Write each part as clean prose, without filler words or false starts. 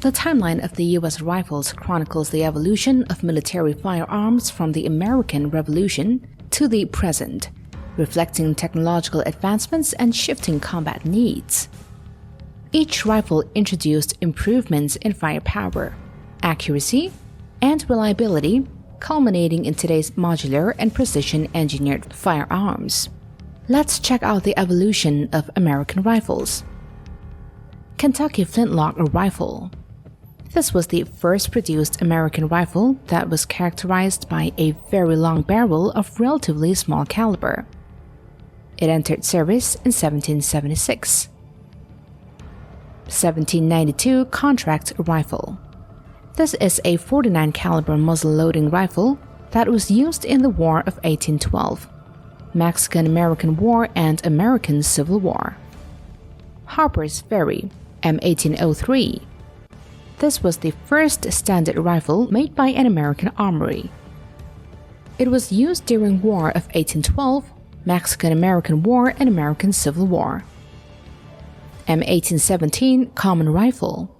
The timeline of the U.S. rifles chronicles the evolution of military firearms from the American Revolution to the present, reflecting technological advancements and shifting combat needs. Each rifle introduced improvements in firepower, accuracy, and reliability, culminating in today's modular and precision-engineered firearms. Let's check out the evolution of American rifles. Kentucky flintlock rifle. This was the first produced American rifle that was characterized by a very long barrel of relatively small caliber. It entered service in 1776. 1792 contract rifle. This is a 49 caliber muzzle-loading rifle that was used in the War of 1812, Mexican-American War and American Civil War. Harper's Ferry, M1803. This was the first standard rifle made by an American armory. It was used during War of 1812, Mexican-American War and American Civil War. M1817 Common Rifle.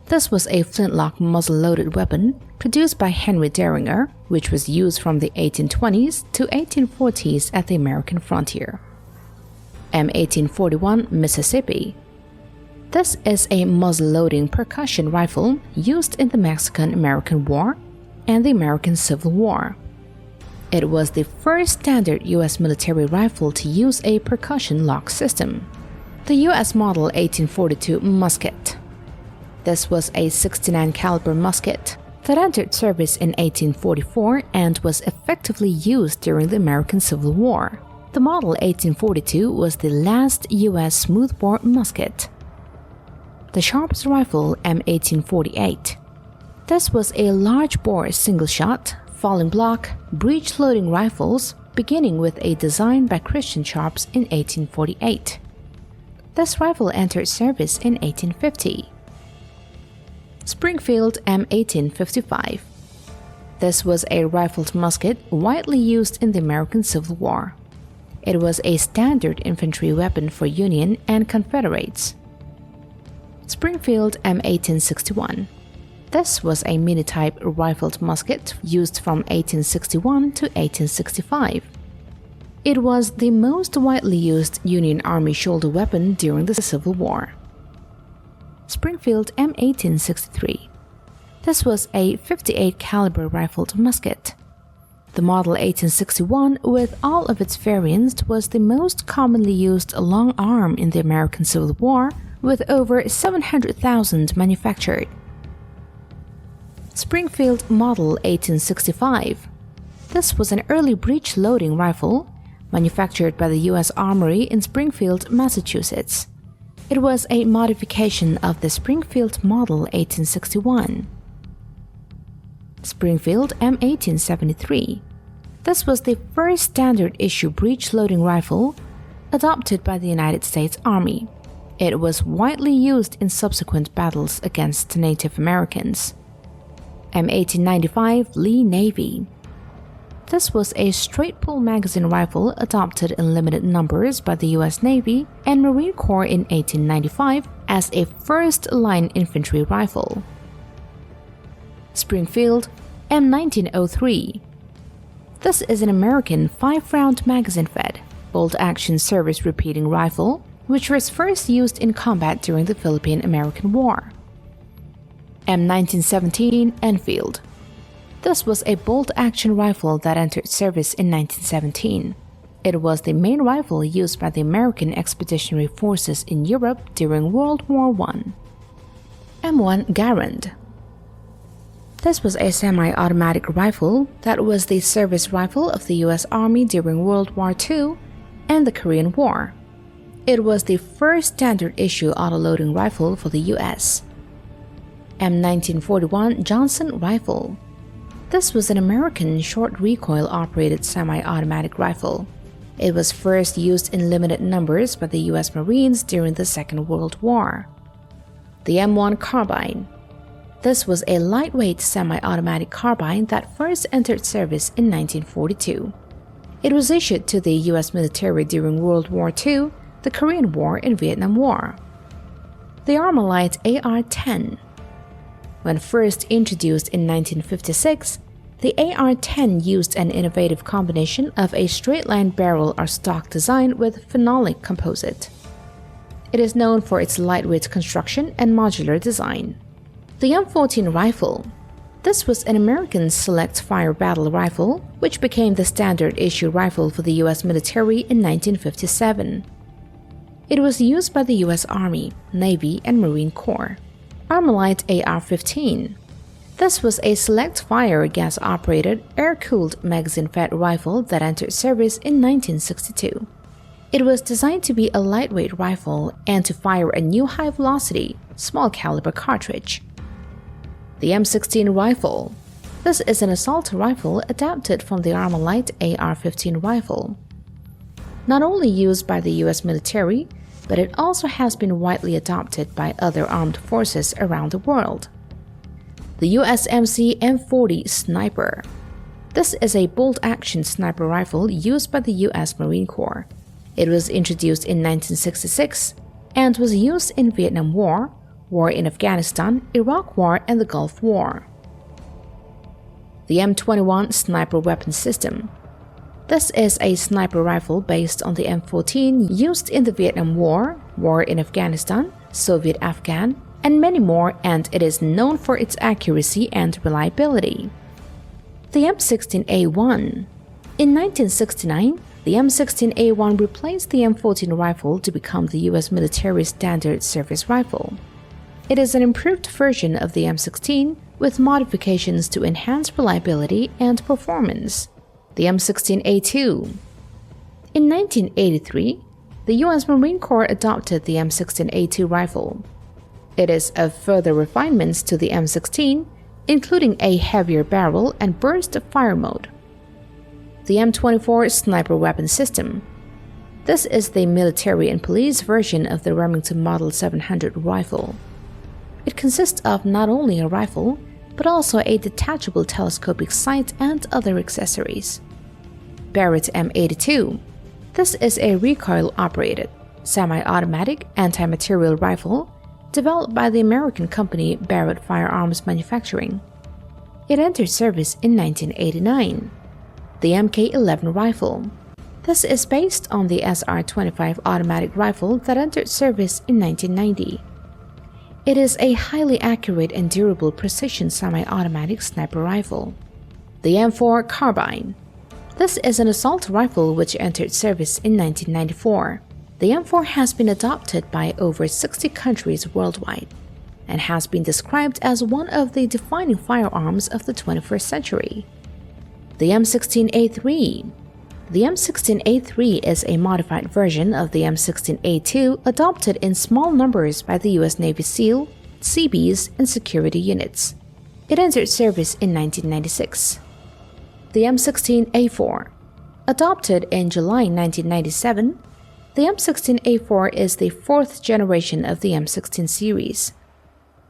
This was a flintlock muzzle-loaded weapon produced by Henry Deringer, which was used from the 1820s to 1840s at the American frontier. M1841 Mississippi. This is a muzzle-loading percussion rifle used in the Mexican-American War and the American Civil War. It was the first standard U.S. military rifle to use a percussion lock system. The U.S. Model 1842 musket. This was a 69 caliber musket that entered service in 1844 and was effectively used during the American Civil War. The Model 1842 was the last U.S. smoothbore musket. The Sharps rifle M1848. This was a large-bore single-shot, falling block, breech-loading rifles beginning with a design by Christian Sharps in 1848. This rifle entered service in 1850. Springfield M1855. This was a rifled musket widely used in the American Civil War. It was a standard infantry weapon for Union and Confederates. Springfield M1861. This was a mini-type rifled musket used from 1861 to 1865. It was the most widely used Union Army shoulder weapon during the Civil War. Springfield M1863. This was a 58 caliber rifled musket. The Model 1861, with all of its variants, was the most commonly used long arm in the American Civil War, with over 700,000 manufactured. Springfield Model 1865. This was an early breech-loading rifle, manufactured by the U.S. Armory in Springfield, Massachusetts. It was a modification of the Springfield Model 1861. Springfield M1873. This was the first standard-issue breech-loading rifle adopted by the United States Army. It was widely used in subsequent battles against Native Americans. M1895 Lee Navy. This was a straight-pull magazine rifle adopted in limited numbers by the U.S. Navy and Marine Corps in 1895 as a first-line infantry rifle. Springfield M1903. This is an American 5-round magazine-fed, bolt-action service-repeating rifle, which was first used in combat during the Philippine-American War. M1917 Enfield. This was a bolt-action rifle that entered service in 1917. It was the main rifle used by the American Expeditionary Forces in Europe during World War I. M1 Garand. This was a semi-automatic rifle that was the service rifle of the U.S. Army during World War II and the Korean War. It was the first standard-issue autoloading rifle for the U.S. M1941 Johnson Rifle. This was an American short-recoil operated semi-automatic rifle. It was first used in limited numbers by the U.S. Marines during the Second World War. The M1 Carbine. This was a lightweight semi-automatic carbine that first entered service in 1942. It was issued to the U.S. military during World War II, the Korean War, and Vietnam War. The Armalite AR-10. When first introduced in 1956, the AR-10 used an innovative combination of a straight-line barrel or stock design with phenolic composite. It is known for its lightweight construction and modular design. The M14 rifle. This was an American select-fire battle rifle, which became the standard-issue rifle for the U.S. military in 1957. It was used by the U.S. Army, Navy, and Marine Corps. Armalite AR-15. This was a select-fire gas-operated, air-cooled magazine-fed rifle that entered service in 1962. It was designed to be a lightweight rifle and to fire a new high-velocity, small-caliber cartridge. The M16 rifle. This is an assault rifle adapted from the Armalite AR-15 rifle. Not only used by the U.S. military, but it also has been widely adopted by other armed forces around the world. The USMC M40 Sniper. This is a bolt-action sniper rifle used by the U.S. Marine Corps. It was introduced in 1966 and was used in Vietnam War, War in Afghanistan, Iraq War, and the Gulf War. The M21 Sniper Weapon System. This is a sniper rifle based on the M14 used in the Vietnam War, War in Afghanistan, Soviet-Afghan, and many more, and it is known for its accuracy and reliability. The M16A1. In 1969, the M16A1 replaced the M14 rifle to become the U.S. military standard service rifle. It is an improved version of the M16 with modifications to enhance reliability and performance. The M16A2. In 1983, the U.S. Marine Corps adopted the M16A2 rifle. It is of further refinements to the M16, including a heavier barrel and burst fire mode. The M24 Sniper Weapon System. This is the military and police version of the Remington Model 700 rifle. It consists of not only a rifle, but also a detachable telescopic sight and other accessories. Barrett M82. This is a recoil-operated, semi-automatic anti-material rifle developed by the American company Barrett Firearms Manufacturing. It entered service in 1989. The Mk11 rifle. This is based on the SR-25 automatic rifle that entered service in 1990. It is a highly accurate and durable precision semi-automatic sniper rifle. The M4 Carbine. This is an assault rifle which entered service in 1994. The M4 has been adopted by over 60 countries worldwide and has been described as one of the defining firearms of the 21st century. The M16A3. The M16A3 is a modified version of the M16A2 adopted in small numbers by the U.S. Navy SEAL, Seabees, and security units. It entered service in 1996. The M16A4. Adopted in July 1997, the M16A4 is the fourth generation of the M16 series.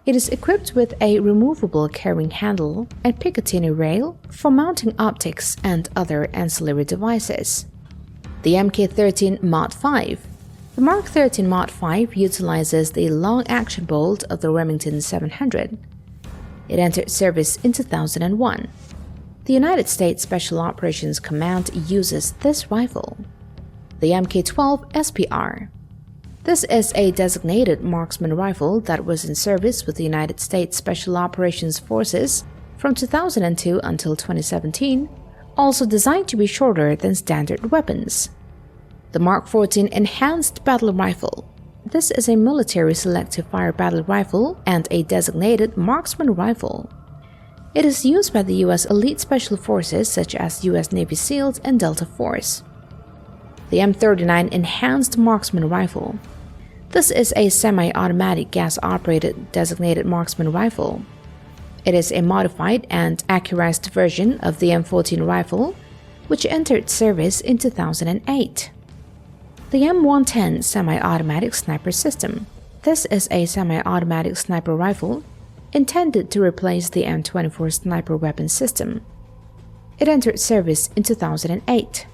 It is equipped with a removable carrying handle and Picatinny rail for mounting optics and other ancillary devices. The Mk13 Mod 5. The Mark 13 Mod 5 utilizes the long-action bolt of the Remington 700. It entered service in 2001. The United States Special Operations Command uses this rifle. The Mk12 SPR. This is a designated marksman rifle that was in service with the United States Special Operations Forces from 2002 until 2017, also designed to be shorter than standard weapons. The Mark 14 Enhanced Battle Rifle. This is a military selective fire battle rifle and a designated marksman rifle. It is used by the U.S. elite special forces such as U.S. Navy SEALs and Delta Force. The M39 Enhanced Marksman Rifle. This is a semi-automatic gas-operated designated marksman rifle. It is a modified and accurized version of the M14 rifle, which entered service in 2008. The M110 Semi-Automatic Sniper System. This is a semi-automatic sniper rifle intended to replace the M24 sniper weapon system. It entered service in 2008.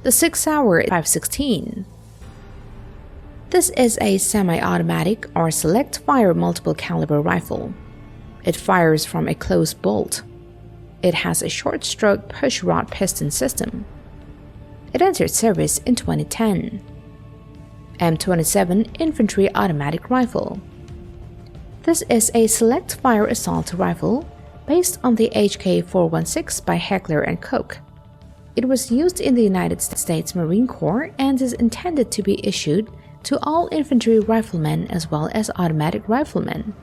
The 6-Hour 516. This is a semi-automatic or select-fire multiple-caliber rifle. It fires from a closed bolt. It has a short-stroke push-rod piston system. It entered service in 2010. M27 Infantry Automatic Rifle. This is a select-fire assault rifle based on the HK416 by Heckler & Koch. It was used in the United States Marine Corps and is intended to be issued to all infantry riflemen as well as automatic riflemen.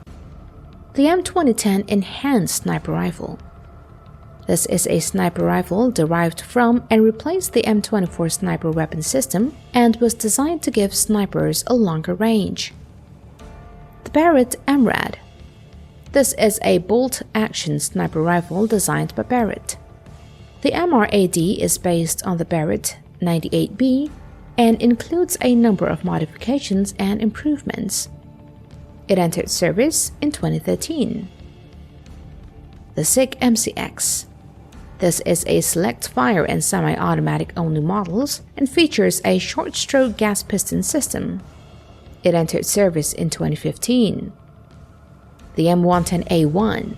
The M2010 Enhanced Sniper Rifle. This is a sniper rifle derived from and replaced the M24 sniper weapon system and was designed to give snipers a longer range. The Barrett MRAD. This is a bolt-action sniper rifle designed by Barrett. The MRAD is based on the Barrett 98B and includes a number of modifications and improvements. It entered service in 2013. The SIG MCX. This is a select-fire and semi-automatic only models and features a short-stroke gas piston system. It entered service in 2015. The M110A1.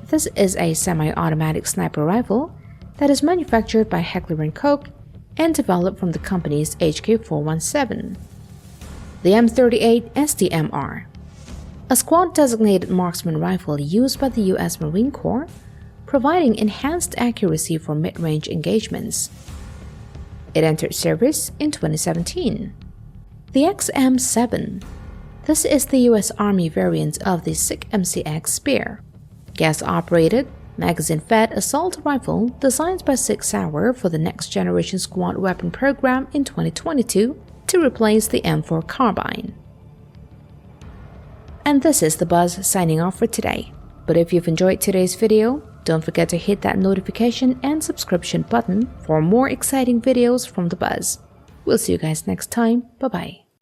This is a semi-automatic sniper rifle that is manufactured by Heckler & Koch and developed from the company's HK417. The M38 SDMR. A squad-designated marksman rifle used by the U.S. Marine Corps, providing enhanced accuracy for mid-range engagements. It entered service in 2017. The XM7. This is the U.S. Army variant of the SIG MCX Spear. Gas-operated, magazine-fed assault rifle designed by Sig Sauer for the Next Generation Squad Weapon Program in 2022 to replace the M4 carbine. And this is The Buzz signing off for today. But if you've enjoyed today's video, don't forget to hit that notification and subscription button for more exciting videos from The Buzz. We'll see you guys next time. Bye-bye.